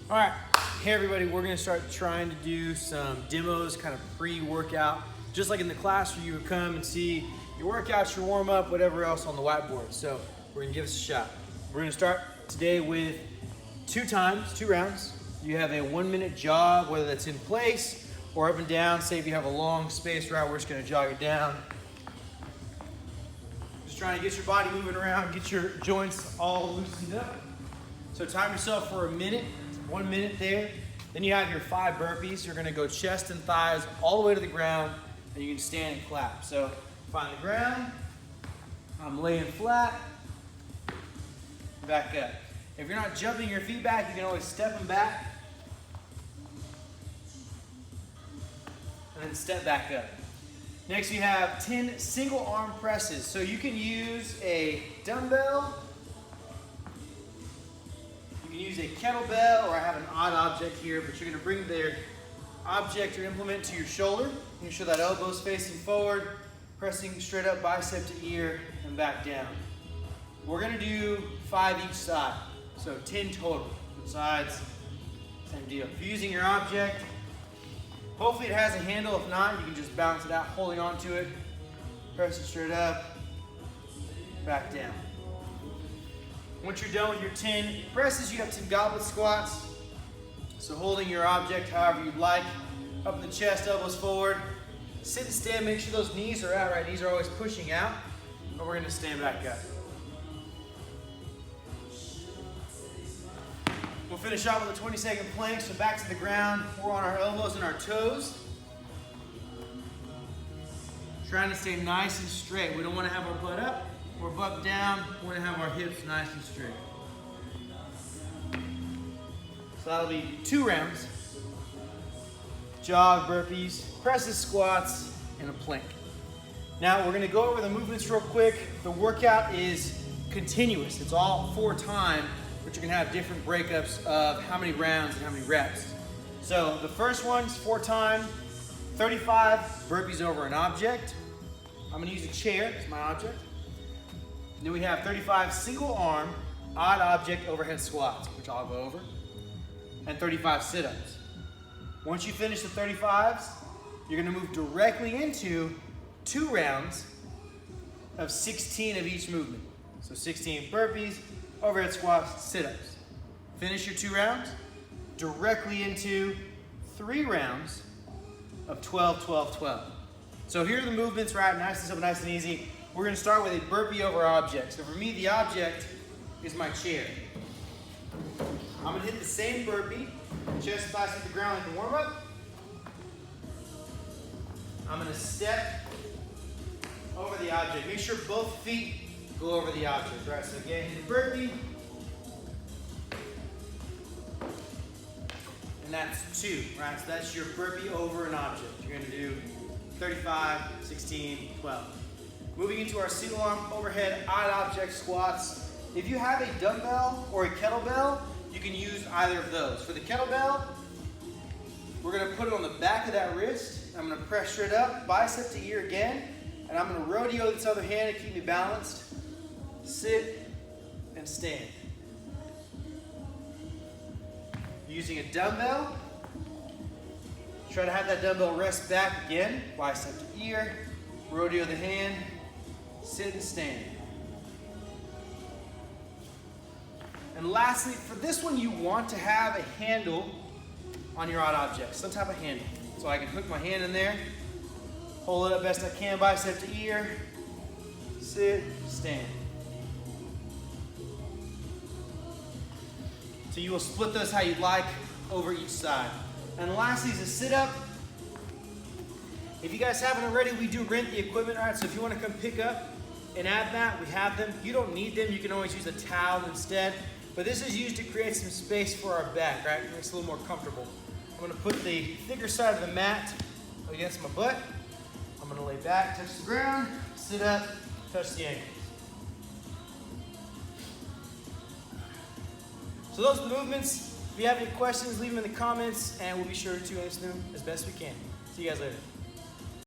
All right, hey everybody, we're gonna start trying to do some demos, kind of pre-workout, just like in the class where you would come and see your workouts, your warm-up, whatever else on the whiteboard. So we're gonna give this a shot. We're gonna start today with 2 rounds. You have a 1-minute jog, whether that's in place or up and down. Say if you have a long space route, we're just gonna jog it down. Just trying to get your body moving around, get your joints all loosened up. So time yourself for a minute. 1 minute there. Then you have your 5 burpees. You're gonna go chest and thighs all the way to the ground, and you can stand and clap. So find the ground, I'm laying flat, back up. If you're not jumping your feet back, you can always step them back, and then step back up. Next you have 10 single arm presses. So you can use a dumbbell, use a kettlebell, or I have an odd object here, but you're gonna bring the object or implement to your shoulder. Make sure that elbow's facing forward, pressing straight up, bicep to ear, and back down. We're gonna do 5 each side, so 10 total. Both sides, same deal. If you're using your object, hopefully it has a handle. If not, you can just bounce it out, holding onto it, press it straight up, back down. Once you're done with your 10 presses, you have 10 goblet squats. So holding your object however you'd like, up in the chest, elbows forward. Sit and stand, make sure those knees are out, right? Knees are always pushing out. And we're gonna stand back up. We'll finish off with a 20-second plank, so back to the ground. We're on our elbows and our toes. Trying to stay nice and straight. We don't wanna have our butt up. We're butt down, we want to have our hips nice and straight. So that'll be 2 rounds. Jog, burpees, presses, squats, and a plank. Now we're going to go over the movements real quick. The workout is continuous. It's all 4 times, but you're going to have different breakups of how many rounds and how many reps. So the first one's 4 times, 35 burpees over an object. I'm going to use a chair as my object. Then we have 35 single arm, odd object overhead squats, which I'll go over, and 35 sit-ups. Once you finish the 35s, you're gonna move directly into 2 rounds of 16 of each movement. So 16 burpees, overhead squats, sit-ups. Finish your 2 rounds, directly into 3 rounds of 12, 12, 12. So here are the movements, right? Nice and simple, nice and easy. We're gonna start with a burpee over object. So for me, the object is my chair. I'm gonna hit the same burpee, chest thighs hit the ground like a warm up. I'm gonna step over the object. Make sure both feet go over the object, right? So again, hit the burpee. And that's 2, right? So that's your burpee over an object. You're gonna do 35, 16, 12. Moving into our single arm overhead odd object squats. If you have a dumbbell or a kettlebell, you can use either of those. For the kettlebell, we're gonna put it on the back of that wrist. I'm gonna press straight up, bicep to ear again, and I'm gonna rodeo this other hand to keep me balanced. Sit and stand. Using a dumbbell, try to have that dumbbell rest back again, bicep to ear, rodeo the hand, sit and stand. And lastly, for this one, you want to have a handle on your odd object, some type of handle. So I can hook my hand in there, hold it up best I can, bicep to ear, sit, stand. So you will split those how you'd like over each side. And lastly is a sit-up. If you guys haven't already, we do rent the equipment, all right? So if you want to come pick up and add that, we have them. You don't need them. You can always use a towel instead. But this is used to create some space for our back, right? It makes it a little more comfortable. I'm going to put the thicker side of the mat against my butt. I'm going to lay back, touch the ground, sit up, touch the ankles. So those are the movements. If you have any questions, leave them in the comments, and we'll be sure to answer them as best we can. See you guys later.